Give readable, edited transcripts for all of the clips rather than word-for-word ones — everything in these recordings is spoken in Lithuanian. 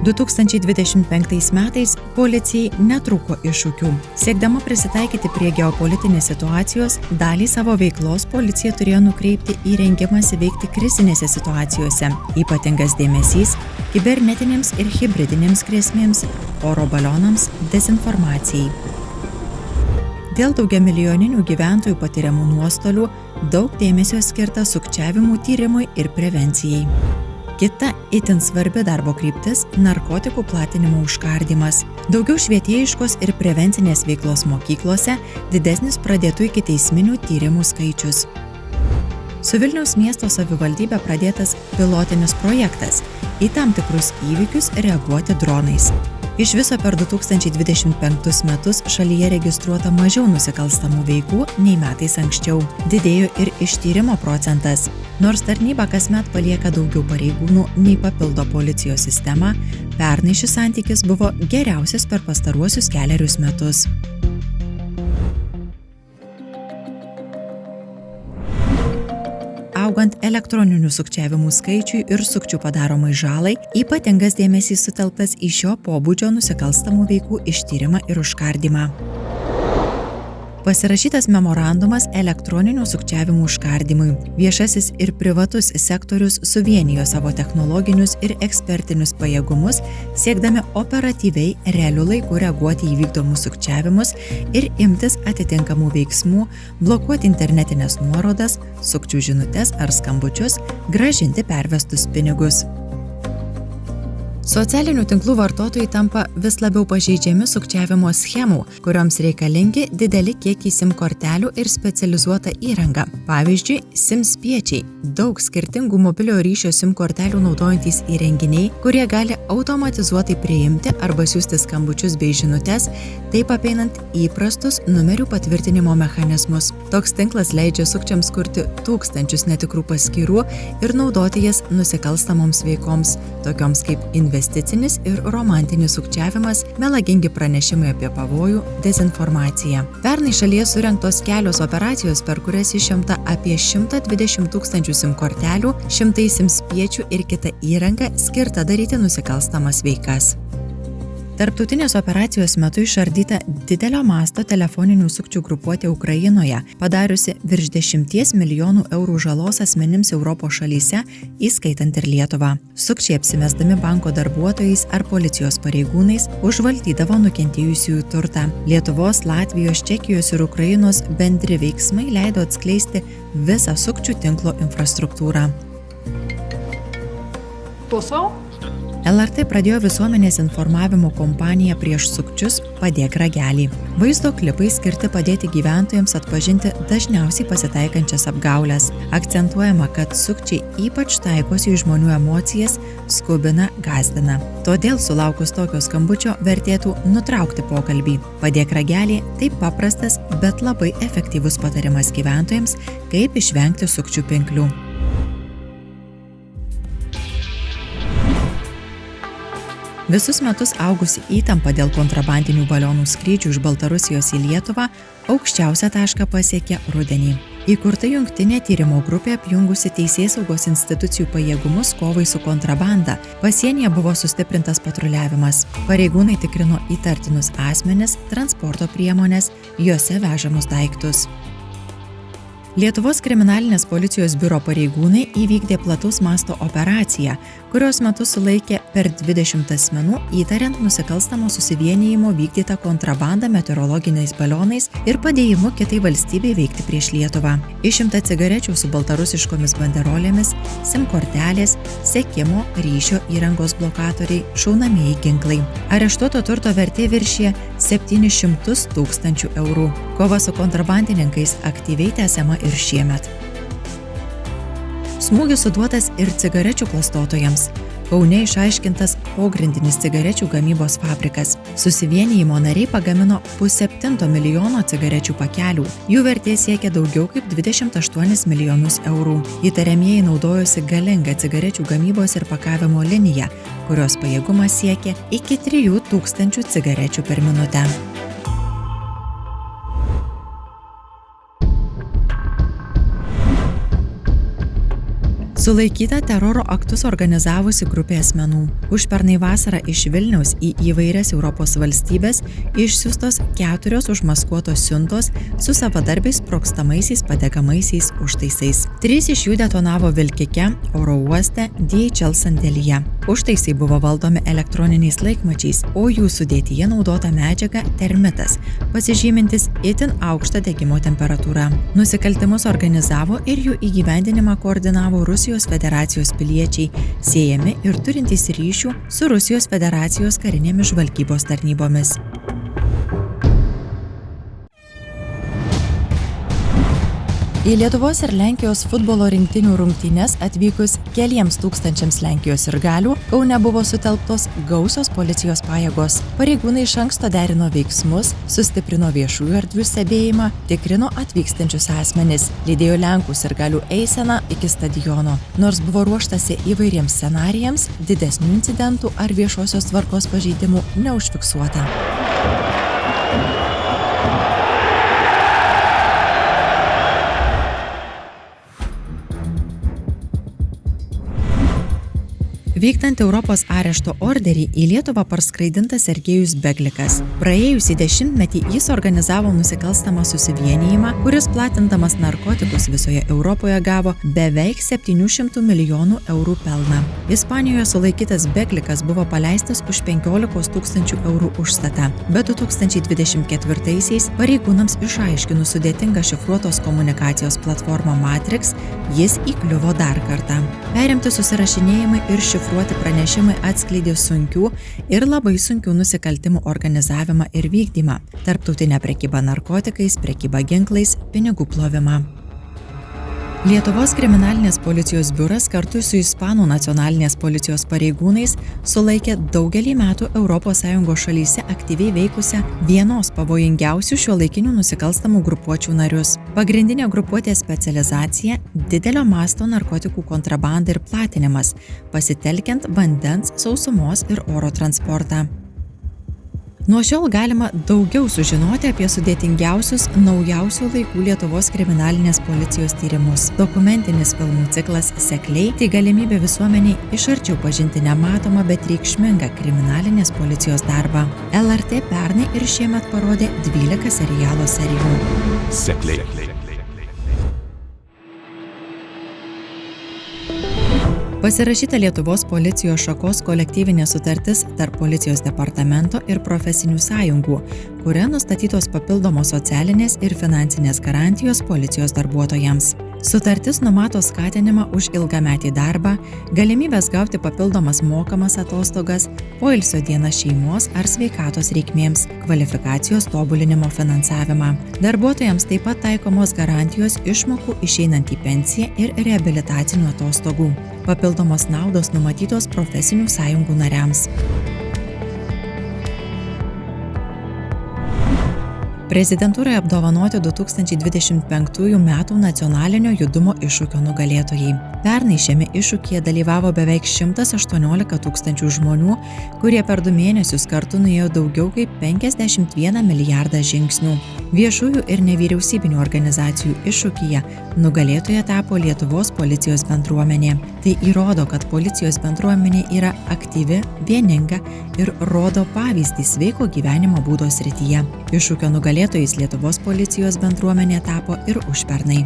2025 metais policijai netrūko iššūkių. Siekdama prisitaikyti prie geopolitinės situacijos, dalį savo veiklos policija turėjo nukreipti į rengimąsi veikti krizinėse situacijose. Ypatingas dėmesys kibernetinėms ir hibridinėms grėsmėms, oro balionams, dezinformacijai. Dėl daugiamilijoninių gyventojų patiriamų nuostolių daug dėmesio skirta sukčiavimų tyrimui ir prevencijai. Kita itin svarbi darbo kryptis – narkotikų platinimo užkardymas. Daugiau švietėjiškos ir prevencinės veiklos mokyklose, didesnis pradėtų ikiteisminių tyrimų skaičius. Su Vilniaus miesto savivaldybe pradėtas pilotinis projektas – į tam tikrus įvykius reaguoti dronais. Iš viso per 2025 metus šalyje registruota mažiau nusikalstamų veikų nei metais anksčiau. Didėjo ir ištyrimo procentas. Nors tarnyba kasmet palieka daugiau pareigūnų nei papildo policijos sistemą, pernai šis santykis buvo geriausias per pastaruosius kelerius metus. Augant elektroninių sukčiavimų skaičiui ir sukčių padaromai žalai, ypatingas dėmesys sutelktas į šio pobūdžio nusikalstamų veikų ištyrimą ir užkardymą. Pasirašytas memorandumas elektroninių sukčiavimų užkardymui. Viešasis ir privatus sektorius suvienijo savo technologinius ir ekspertinius pajėgumus, siekdami operatyviai realiu laiku reaguoti į vykdomus sukčiavimus ir imtis atitinkamų veiksmų, blokuoti internetinės nuorodas, sukčių žinutes ar skambučius, grąžinti pervestus pinigus. Socialinių tinklų vartotojai tampa vis labiau pažeidžiami sukčiavimo schemų, kurioms reikalingi dideli kiekiai SIM kortelių ir specializuota įranga. Pavyzdžiui, SIM spiečiai – daug skirtingų mobiliojo ryšio SIM kortelių naudojantys įrenginiai, kurie gali automatizuotai priimti arba siųsti skambučius bei žinutes, taip apeinant įprastus numerių patvirtinimo mechanizmus. Toks tinklas leidžia sukčiams kurti tūkstančius netikrų paskyrų ir naudoti jas nusikalstamoms veikoms, tokioms kaip investicinis ir romantinis sukčiavimas, melagingi pranešimai apie pavojų, dezinformacija. Pernai šalyje surengtos kelios operacijos, per kurias išimta apie 120 000 SIM kortelių, 100 SIM spiečių ir kita įranga skirta daryti nusikalstamas veikas. Tarptautinės operacijos metu išardyta didelio masto telefoninių sukčių grupuotė Ukrainoje, padariusi virš 10 milijonų eurų žalos asmenims Europos šalyse, įskaitant ir Lietuvą. Sukčiai apsimesdami banko darbuotojais ar policijos pareigūnais užvaldydavo nukentėjusiųjų turtą. Lietuvos, Latvijos, Čekijos ir Ukrainos bendri veiksmai leido atskleisti visą sukčių tinklo infrastruktūrą. Klausau? LRT pradėjo visuomenės informavimo kompaniją prieš sukčius Padėk ragelį. Vaizdo klipai skirti padėti gyventojams atpažinti dažniausiai pasitaikančias apgaules. Akcentuojama, kad sukčiai ypač taikosi į žmonių emocijas, skubina, gąsdina. Todėl sulaukus tokio skambučio vertėtų nutraukti pokalbį. Padėk ragelį – tai paprastas, bet labai efektyvus patarimas gyventojams, kaip išvengti sukčių pinklių. Visus metus augusi įtampa dėl kontrabandinių balionų skrydžių iš Baltarusijos į Lietuvą aukščiausią tašką pasiekė rudenį. Įkurta jungtinė tyrimo grupė apjungusi teisėsaugos institucijų pajėgumus kovai su kontrabanda. Pasienyje buvo sustiprintas patruliavimas. Pareigūnai tikrino įtartinus asmenis, transporto priemones, juose vežamus daiktus. Lietuvos kriminalinės policijos biuro pareigūnai įvykdė plataus masto operaciją, kurios metu sulaikė per 20 asmenų įtariant nusikalstamo susivienijimo vykdytą kontrabandą meteorologiniais balionais ir padėjimu kitai valstybei veikti prieš Lietuvą. Išimta cigarečių su baltarusiškomis banderolėmis, SIM kortelės, sekimo, ryšio įrangos blokatoriai, šaunamieji ginklai. Areštuoto turto vertė viršija 700 000 eurų. Kova su kontrabandininkais aktyviai tęsiama ir šiemet. Smūgis suduotas ir cigarečių klastotojams. Kaune išaiškintas pogrindinis cigarečių gamybos fabrikas. Susivienijimo nariai pagamino 1,7 milijono cigarečių pakelių. Jų vertė siekia daugiau kaip 28 milijonus eurų. Įtariamieji naudojosi galingą cigarečių gamybos ir pakavimo liniją, kurios pajėgumas siekia iki 3000 cigarečių per minutę. Sulaikyta teroro aktus organizavusi grupė asmenų. Užpernai vasarą iš Vilniaus į įvairias Europos valstybės išsiųstos 4 užmaskuotos siuntos su savadarbiais sprogstamaisiais padegamaisiais užtaisais. 3 iš jų detonavo Vilkike, oro uoste, DHL sandėlyje. Užtaisai buvo valdomi elektroniniais laikmačiais, o jų sudėtyje naudota medžiaga termitas, pasižymintis itin aukštą degimo temperatūrą. Nusikaltimus organizavo ir jų įgyvendinimą koordinavo Rusijos federacijos piliečiai, siejami ir turintys ryšių su Rusijos federacijos karinėmis žvalgybos tarnybomis. Į Lietuvos ir Lenkijos futbolo rinktinių rungtynes atvykus keliems tūkstančiams Lenkijos sirgalių, Kaune buvo sutelktos gausios policijos pajėgos. Pareigūnai iš anksto derino veiksmus, sustiprino viešųjų erdvių stebėjimą, tikrino atvykstančius asmenis, lydėjo Lenkų sirgalių eiseną iki stadiono. Nors buvo ruoštasi įvairiems scenarijams, didesnių incidentų ar viešosios tvarkos pažeidimų neužfiksuota. Vykdant Europos arešto orderį į Lietuvą parskraidintas Sergejus Beglikas. Praėjusį 10-metį jis organizavo nusikalstamą susivienijimą, kuris platindamas narkotikus visoje Europoje gavo beveik 700 milijonų eurų pelną. Ispanijoje sulaikytas Beglikas buvo paleistas už 15 000 eurų užstatą, bet 2024-aisiais pareigūnams išaiškinus sudėtingą šifruotos komunikacijos platformą Matrix, jis įkliuvo dar kartą. Perimti susirašinėjimai ir šifruoti pranešimai atskleidė sunkių ir labai sunkių nusikaltimų organizavimą ir vykdymą, tarptautinę prekybą narkotikais, prekybą ginklais, pinigų plovimą. Lietuvos kriminalinės policijos biuras kartu su Ispanų nacionalinės policijos pareigūnais sulaikė daugelį metų ES šalyse aktyviai veikusią vienos pavojingiausių šiuolaikinių nusikalstamų grupuočių narius. Pagrindinė grupuotės specializacija – didelio masto narkotikų kontrabanda ir platinimas, pasitelkiant vandens, sausumos ir oro transportą. Nuo šiol galima daugiau sužinoti apie sudėtingiausius naujausių laikų Lietuvos kriminalinės policijos tyrimus. Dokumentinis filmų ciklas Sekliai – tai galimybė visuomeniai iš arčiau pažinti nematomą, bet reikšmingą kriminalinės policijos darbą. LRT pernai ir šiemet parodė 12 serialo serijų. Sekliai. Pasirašyta Lietuvos policijos šakos kolektyvinė sutartis tarp policijos departamento ir profesinių sąjungų, kuria nustatytos papildomos socialinės ir finansinės garantijos policijos darbuotojams. Sutartis numato skatinimą už ilgametį darbą, galimybės gauti papildomas mokamas atostogas, poilsio dieną šeimos ar sveikatos reikmėms, kvalifikacijos tobulinimo finansavimą. Darbuotojams taip pat taikomos garantijos išmokų išeinant į pensiją ir reabilitacinių atostogų. Papildomos naudos numatytos profesinių sąjungų nariams. Prezidentūroje apdovanoti 2025 metų nacionalinio judumo iššūkio nugalėtojai. Pernai šiame iššūkyje dalyvavo beveik 118 000 žmonių, kurie per 2 mėnesius kartu nuėjo daugiau kaip 51 milijardą žingsnių. Viešųjų ir nevyriausybinių organizacijų iššūkyje nugalėtoja tapo Lietuvos policijos bendruomenė. Tai įrodo, kad policijos bendruomenė yra aktyvi, vieninga ir rodo pavyzdį sveiko gyvenimo būdo srityje. Iššūkio nugalėtojais Lietuvos policijos bendruomenė tapo ir užpernai.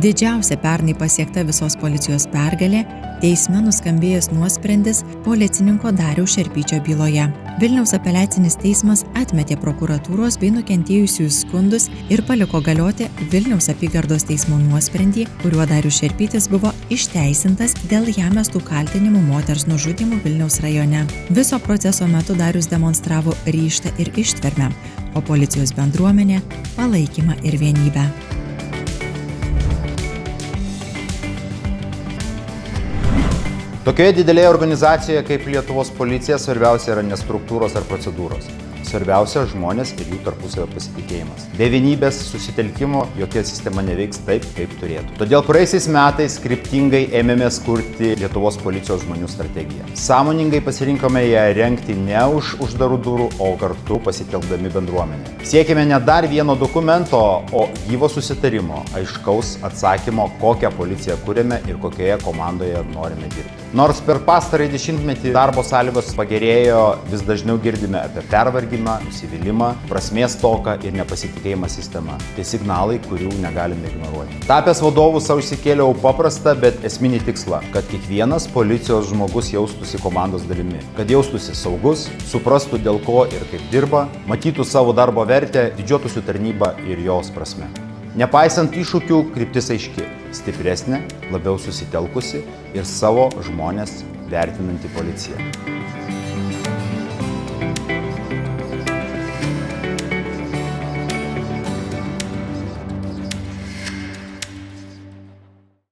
Didžiausia pernai pasiekta visos policijos pergalė – teisme nuskambėjęs nuosprendis policininko Dariaus Šerpyčio byloje. Vilniaus apeliacinis teismas atmetė prokuratūros bei nukentėjusiųjų skundus ir paliko galioti Vilniaus apygardos teismo nuosprendį, kuriuo Darius Šerpytis buvo išteisintas dėl jam mestų kaltinimų moters nužudymų Vilniaus rajone. Viso proceso metu Darius demonstravo ryžtą ir ištvermę, o policijos bendruomenė – palaikymą ir vienybę. Tokioje didelėje organizacijoje kaip Lietuvos policija svarbiausia yra ne struktūros ar procedūros. Svarbiausia - žmonės ir jų tarpusavio pasitikėjimas. Be vienybės susitelkimo jokia sistema neveiks taip, kaip turėtų. Todėl praeisiais metais kryptingai ėmėmės kurti Lietuvos policijos žmonių strategiją. Sąmoningai pasirinkome ją rengti ne už uždarų durų, o kartu pasitelkdami bendruomenę. Siekėme ne dar vieno dokumento, o gyvo susitarimo, aiškaus atsakymo, kokią policiją kūrėme ir kokioje komandoje norime dirbti. Nors per pastarąjį dešimtmetį darbo sąlygos pagerėjo, vis dažniau girdime apie pervargimą, nusivylimą, prasmės stoką ir nepasitikėjimą sistema. Tai signalai, kurių negalime ignoruoti. Tapęs vadovu savo išsikėliau paprastą, bet esminį tikslą, kad kiekvienas policijos žmogus jaustųsi komandos dalimi, kad jaustųsi saugus, suprastų dėl ko ir kaip dirba, matytų savo darbo vertę, didžiuotųsi tarnybą ir jos prasme. Nepaisant iššūkių, kryptis aiški - stipresnė, labiau susitelkusi ir savo žmones vertinanti policija.